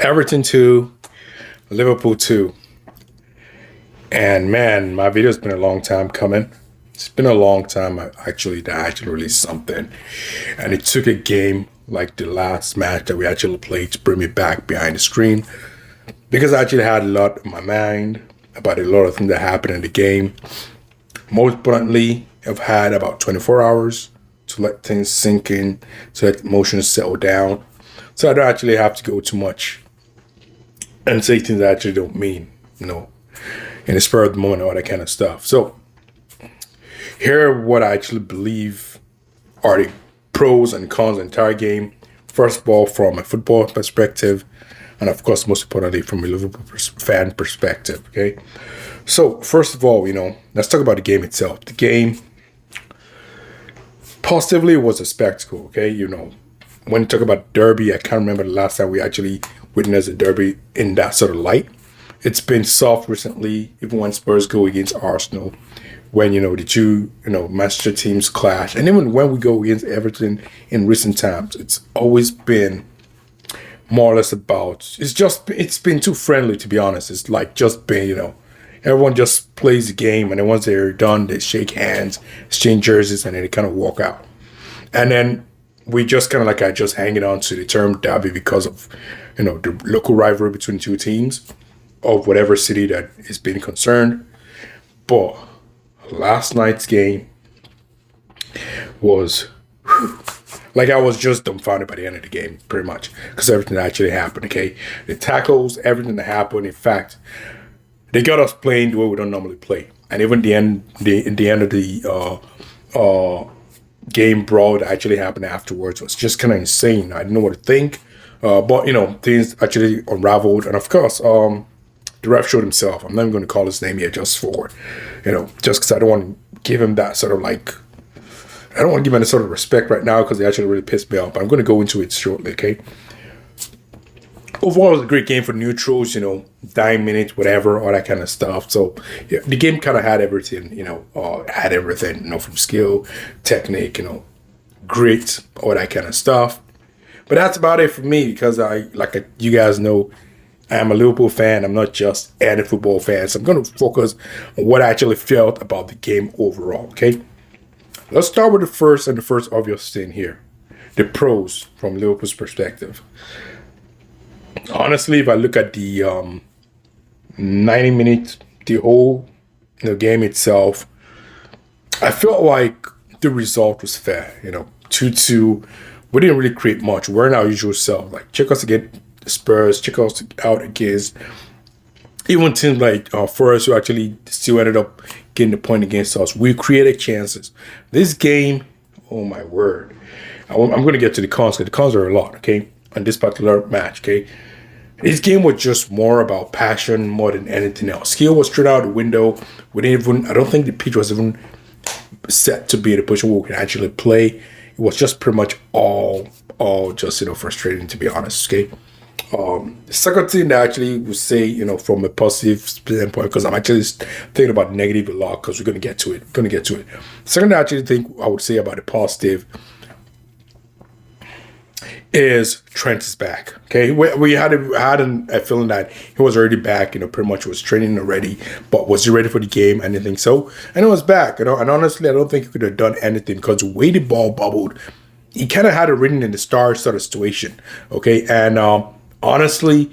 Everton 2, Liverpool 2. And man, my video's been a long time coming. It's been a long time that I actually released something. And it took a game like the last match that we actually played to bring me back behind the screen. Because I actually had a lot in my mind about a lot of things that happened in the game. Most importantly, I've had about 24 hours to let things sink in, to let emotions settle down. So I don't actually have to go too much and say things I actually don't mean, in the spur of the moment, all that kind of stuff. So here are what I actually believe are the pros and cons of the entire game. First of all, from a football perspective, and of course, most importantly, from a Liverpool fan perspective, okay? So first of all, let's talk about the game itself. The game positively was a spectacle, okay? When you talk about derby, I can't remember the last time we actually witnessed a derby in that sort of light. It's been soft recently, even when Spurs go against Arsenal, when, the two, Manchester teams clash. And even when we go against Everton in recent times, it's always been more or less about, it's been too friendly, to be honest. It's like just been, everyone just plays the game, and then once they're done, they shake hands, exchange jerseys, and then they kind of walk out. And then we just kind of like just hanging on to the term derby because of, the local rivalry between two teams of whatever city that is being concerned. But last night's game was, like, I was just dumbfounded by the end of the game, pretty much, because everything that actually happened, okay? The tackles, everything that happened, in fact, they got us playing the way we don't normally play. And even the end of the game brawl that actually happened afterwards was just kind of insane. I didn't know what to think. But, things actually unraveled. And of course, the ref showed himself. I'm not even going to call his name here just for, just because I don't want to give him that sort of like, I don't want to give him any sort of respect right now because they actually really pissed me off. But I'm going to go into it shortly, okay? Overall, it was a great game for neutrals, 9 minutes, whatever, all that kind of stuff. So yeah, the game kind of had everything, from skill, technique, grit, all that kind of stuff. But that's about it for me because you guys know, I am a Liverpool fan. I'm not just any football fan. So I'm going to focus on what I actually felt about the game overall, okay? Let's start with the first obvious thing here. The pros from Liverpool's perspective. Honestly, if I look at the 90 minutes, the whole game itself, I felt like the result was fair. 2-2. We didn't really create much. We're in our usual self. Like, check us against the Spurs, check us out against even teams like Forest, who actually still ended up getting the point against us. We created chances. This game, oh my word. I'm going to get to the cons, because the cons are a lot, okay, on this particular match, okay? This game was just more about passion more than anything else. Skill was straight out the window. I don't think the pitch was even set to be in a position where we could actually play. It was just pretty much all just, frustrating, to be honest, okay? The second thing that I actually would say, from a positive standpoint, because I'm actually thinking about negative a lot, because we're going to get to it. The second thing I actually think I would say about the positive is Trent is back. Okay, we had a feeling that he was already back. Pretty much was training already, but was he ready for the game? I didn't think so, and it was back. And honestly, I don't think he could have done anything because the way the ball bubbled, he kind of had it written in the star sort of situation. Okay, and honestly,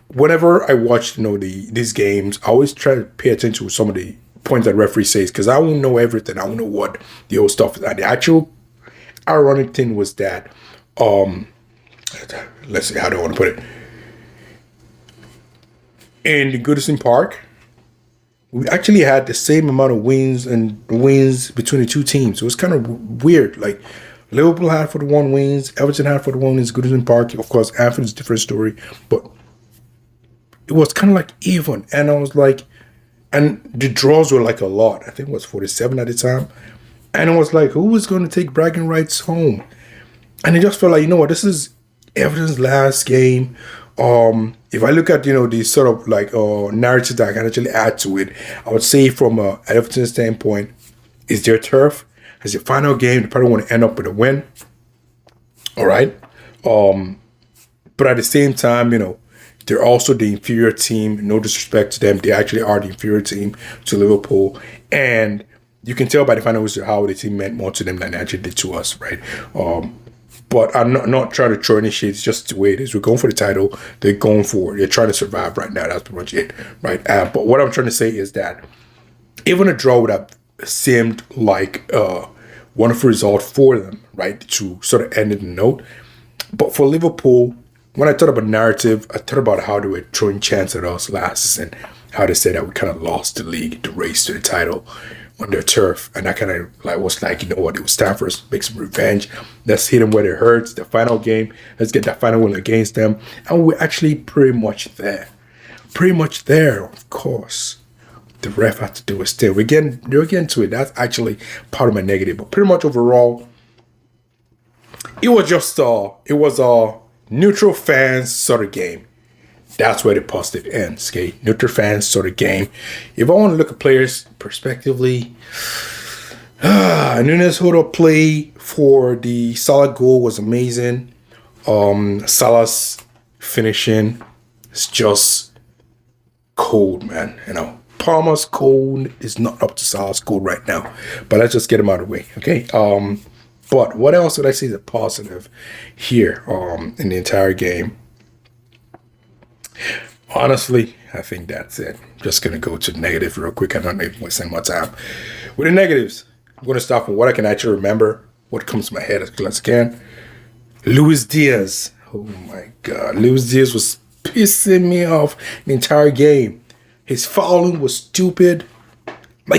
whenever I watch these games, I always try to pay attention to some of the points that referee says, because I won't know everything. I won't know what the old stuff is. And the actual ironic thing was that. Let's see, how do I want to put it? In the Goodison Park, we actually had the same amount of wins between the two teams. So it was kind of weird. Like, Liverpool had 41 wins, Everton had 41 wins, Goodison Park. Of course, Anfield's a different story, but it was kind of like even. And I was like, and the draws were like a lot. I think it was 47 at the time. And I was like, who was going to take bragging rights home? And I just felt like, this is Everton's last game. If I look at, the sort of like narrative that I can actually add to it, I would say from an Everton standpoint, it's their turf. It's your final game. They probably want to end up with a win. All right. But at the same time, they're also the inferior team. No disrespect to them. They actually are the inferior team to Liverpool. And you can tell by the final whistle how the team meant more to them than they actually did to us, right? But I'm not trying to throw any shade. It's just the way it is. We're going for the title. They're going for it. They're trying to survive right now. That's pretty much it, right? But what I'm trying to say is that even a draw would have seemed like a wonderful result for them, right? To sort of end it in a note. But for Liverpool, when I thought about narrative, I thought about how they were throwing chants at us last season, how they said that we kind of lost the league, the race to the title on their turf. And I kind of was like, you know what, it was time for us to make some revenge. Let's hit them where it hurts. The final game, let's get that final win against them. And we're actually pretty much there. Pretty much there, of course. The ref had to do his thing. They're getting to it. That's actually part of my negative. But pretty much overall, it was just a neutral fans sort of game. That's where the positive ends, okay? Neutral fans sort of game. If I want to look at players prospectively, Nunes Hodo play for the Salah goal was amazing. Salah's finishing is just cold, man. Palmer's cold is not up to Salah's cold right now. But let's just get him out of the way, okay? But what else would I say is a positive here in the entire game? Honestly, I think that's it. Just going to go to negative real quick. I'm not even wasting my time. With the negatives, I'm going to start from what I can actually remember, what comes to my head as close as I can. Luis Diaz. Oh my God. Luis Diaz was pissing me off the entire game. His fouling was stupid.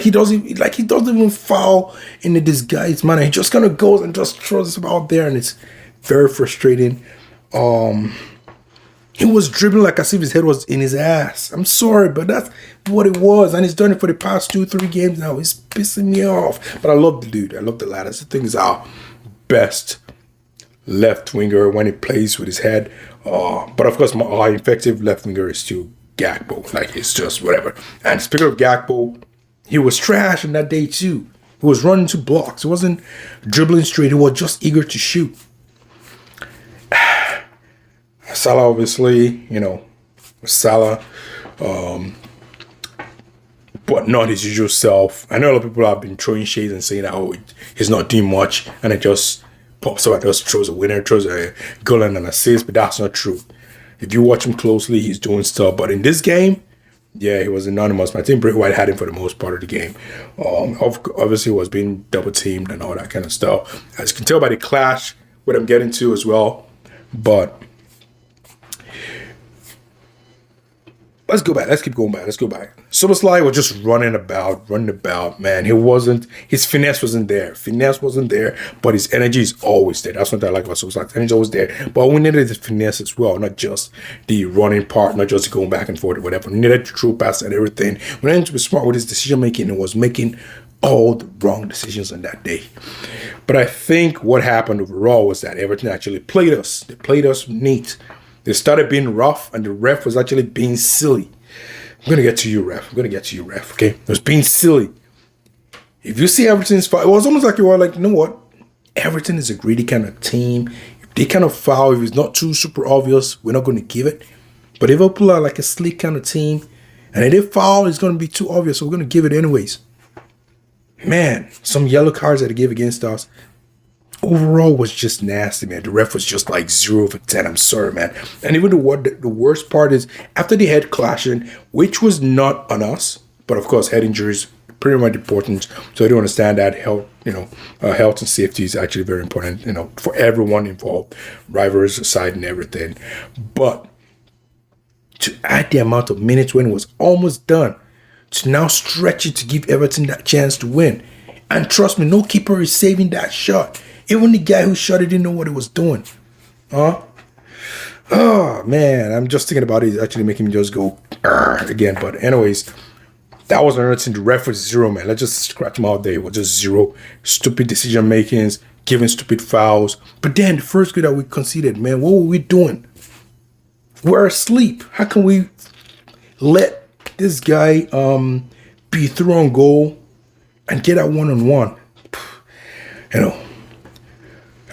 He doesn't even foul in a disguised manner. He just kind of goes and just throws it out there, and it's very frustrating. He was dribbling like as if his head was in his ass. I'm sorry, but that's what it was. And he's done it for the past 2-3 games now. He's pissing me off. But I love the dude. I love the lad. I think he's our best left winger when he plays with his head. But of course, our effective left winger is still Gakpo. It's just whatever. And speaking of Gakpo, he was trash in that day too. He was running to blocks. He wasn't dribbling straight. He was just eager to shoot. Salah, obviously, Salah, but not his usual self. I know a lot of people have been throwing shades and saying that, he's not doing much, and it just pops up and just throws a winner, throws a goal and an assist, but that's not true. If you watch him closely, he's doing stuff. But in this game, yeah, he was anonymous. I think Bray White had him for the most part of the game. Obviously, he was being double teamed and all that kind of stuff. As you can tell by the clash, what I'm getting to as well. But let's go back. Let's keep going back. Let's go back. Szoboszlai was just running about, man. His finesse wasn't there. But his energy is always there. That's what I like about Szoboszlai. His energy is always there. But we needed the finesse as well, not just the running part, not just going back and forth or whatever. We needed to throw pass and everything. We needed to be smart with his decision making and was making all the wrong decisions on that day. But I think what happened overall was that Everton actually played us. They played us neat. They started being rough, and the ref was actually being silly. I'm going to get to you, ref. Okay? It was being silly. If you see Everton's foul, it was almost like you were like, you know what? Everton is a greedy kind of team. If they kind of foul, if it's not too super obvious, we're not going to give it. But Liverpool are like a sleek kind of team, and if they foul, it's going to be too obvious, so we're going to give it anyways. Man, some yellow cards that they gave against us overall was just nasty, man. The ref was just like 0 for 10. I'm sorry, man. And even the worst part is after the head clashing, which was not on us, but of course head injuries pretty much important. So I do understand that health and safety is actually very important, for everyone involved, rivals aside and everything. But to add the amount of minutes when it was almost done, to now stretch it to give Everton that chance to win. And trust me, no keeper is saving that shot. Even the guy who shot it didn't know what he was doing. Oh, man. I'm just thinking about it. It's actually making me just go again. But anyways, that was another thing. The ref was 0, man. Let's just scratch him out there. It was just 0. Stupid decision makings, giving stupid fouls. But then the first goal that we conceded, man, what were we doing? We're asleep. How can we let this guy be through on goal and get that one-on-one?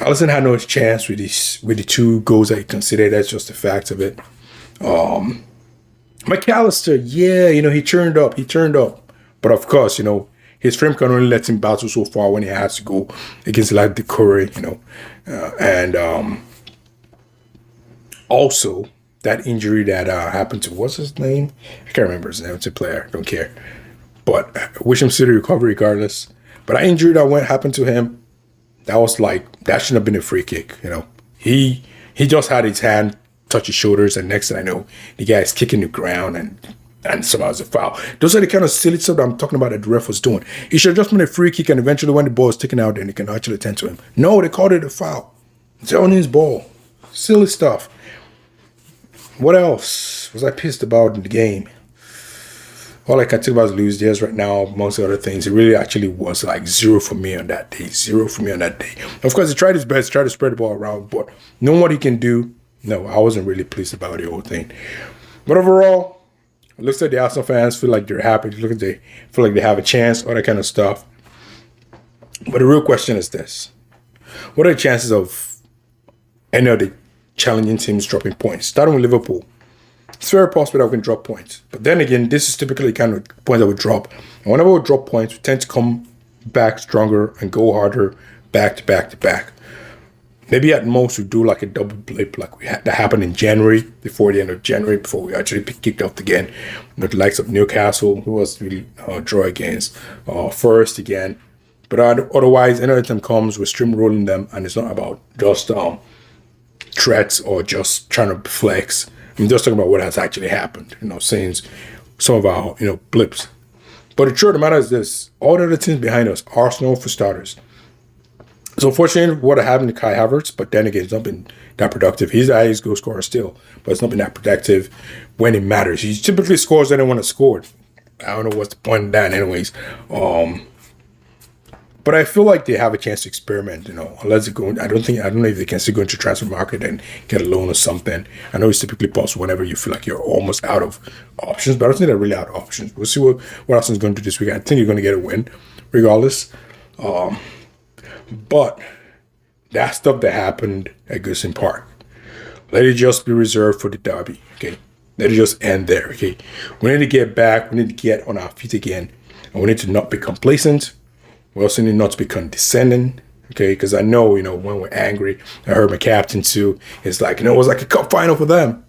Alisson had no chance with the two goals that he considered. That's just the fact of it. McAllister, yeah, he turned up. He turned up. But of course, his frame can only let him battle so far when he has to go against like the Curry, and also that injury that happened to what's his name? I can't remember his name. It's a player. Don't care. But wish him city recovery regardless. But that injury that happened to him, that was like that shouldn't have been a free kick. He just had his hand touch his shoulders, and next thing I know, the guy is kicking the ground and somehow it's a foul. Those are the kind of silly stuff that I'm talking about that the ref was doing. It should have just been a free kick, and eventually when the ball is taken out, then he can actually attend to him. No, they called it a foul. It's on his ball. Silly stuff. What else was I pissed about in the game? All I can tell about Luis Diaz right now, amongst other things, it really actually was like 0 for me on that day. 0 for me on that day. Of course, he tried his best, tried to spread the ball around, but knowing what he can do, no, I wasn't really pleased about the whole thing. But overall, it looks like the Arsenal fans feel like they're happy. They feel like they have a chance, all that kind of stuff. But the real question is this. What are the chances of any of the challenging teams dropping points? Starting with Liverpool. It's very possible that we can drop points. But then again, this is typically the kind of points that we drop. And whenever we drop points, we tend to come back stronger and go harder back to back to back. Maybe at most we do like a double blip like that happened in January, before the end of January, before we actually kicked off again. The likes of Newcastle, who was really draw against first again. But otherwise, any other time comes, we're streamrolling them, and it's not about just threats or just trying to flex. I'm just talking about what has actually happened, since some of our, blips. But the truth of the matter is this: all the other teams behind us, Arsenal for starters. It's unfortunate what happened to Kai Havertz, but then again, it's not been that productive. He's the highest goal scorer still, but it's not been that productive when it matters. He typically scores anyone that scored. I don't know what's the point of that, anyways. But I feel like they have a chance to experiment, unless they go. I don't know if they can still go into transfer market and get a loan or something. I know it's typically possible whenever you feel like you're almost out of options, but I don't think they're really out of options. We'll see what Arsenal's going to do this week. I think you're going to get a win, regardless. But that stuff that happened at Goodison Park, let it just be reserved for the derby, okay? Let it just end there, okay? We need to get back. We need to get on our feet again. And we need to not be complacent. We also need not to be condescending, okay? Because I know, when we're angry, I heard my captain too. It's like, it was like a cup final for them,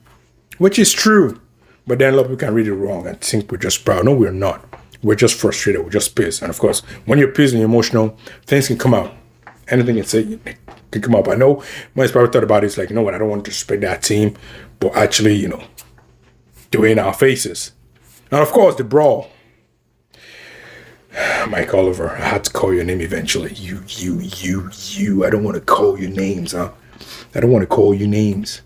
which is true. But then a lot of people can read it wrong and think we're just proud. No, we're not. We're just frustrated. We're just pissed. And of course, when you're pissed and you're emotional, things can come out. Anything you say can come up. I know when I probably thought about it, it's like, I don't want to disrespect that team, but actually, do it in our faces. And of course, the brawl. Mike Oliver, I had to call your name eventually. You. I don't want to call you names, huh? I don't want to call you names.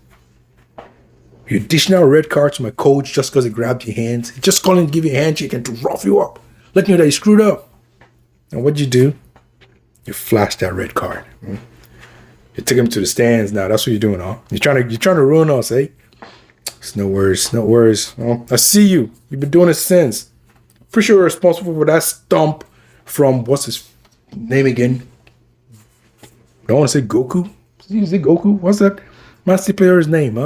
You're dishing out a red card to my coach just because he grabbed your hands. He's just calling to give you a handshake and to rough you up. Let you know that you screwed up. And what'd you do? You flashed that red card. You took him to the stands now. That's what you're doing, huh? You're trying to ruin us, eh? It's no worries. Well, I see you. You've been doing it since. Pretty sure you're responsible for that stump from, what's his name again? I don't want to say Goku. Is it Goku? What's that Master player's name?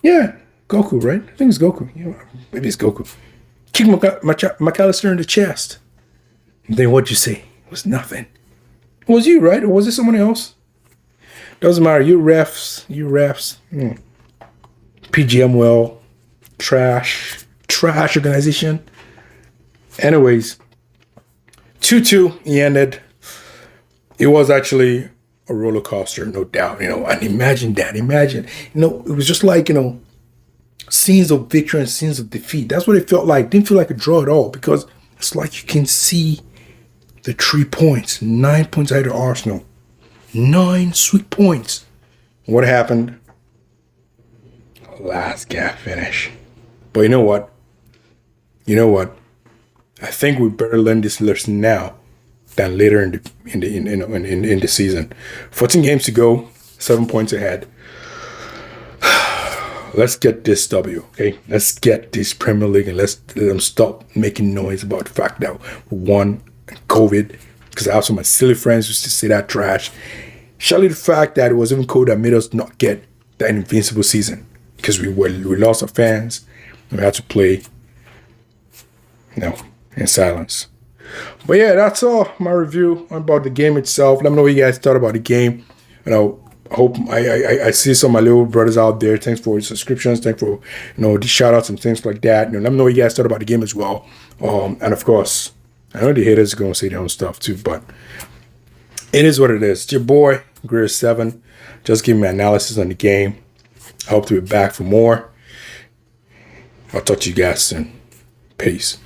Yeah, Goku, right? I think it's Goku. Maybe it's Goku. Kick McAllister in the chest. And then what'd you say? It was nothing. It was you, right? Or was it someone else? Doesn't matter. You refs. PGM well. Trash organization. Anyways, 2-2 he ended. It was actually a roller coaster, no doubt, and imagine that. It was just like, scenes of victory and scenes of defeat. That's what it felt like. Didn't feel like a draw at all, because it's like you can see the 3 points, 9 points ahead of Arsenal. 9 sweet points. What happened? Last gap finish. But you know what? I think we better learn this lesson now than later in the season. 14 games to go, 7 points ahead. Let's get this W, okay? Let's get this Premier League, and let's let them stop making noise about the fact that we won COVID. Because I have some of my silly friends used to say that trash. Surely the fact that it was even cold that made us not get that invincible season because we lost our fans and we had to play, in silence. But yeah, that's all my review about the game itself. Let me know what you guys thought about the game. I hope I see some of my little brothers out there. Thanks for your subscriptions. Thanks for the shout outs and things like that. Let me know what you guys thought about the game as well. And of course, I know the haters are gonna say their own stuff too, but it is what it is. It's your boy, Greer7. Just giving my analysis on the game. I hope to be back for more. I'll talk to you guys soon. Peace.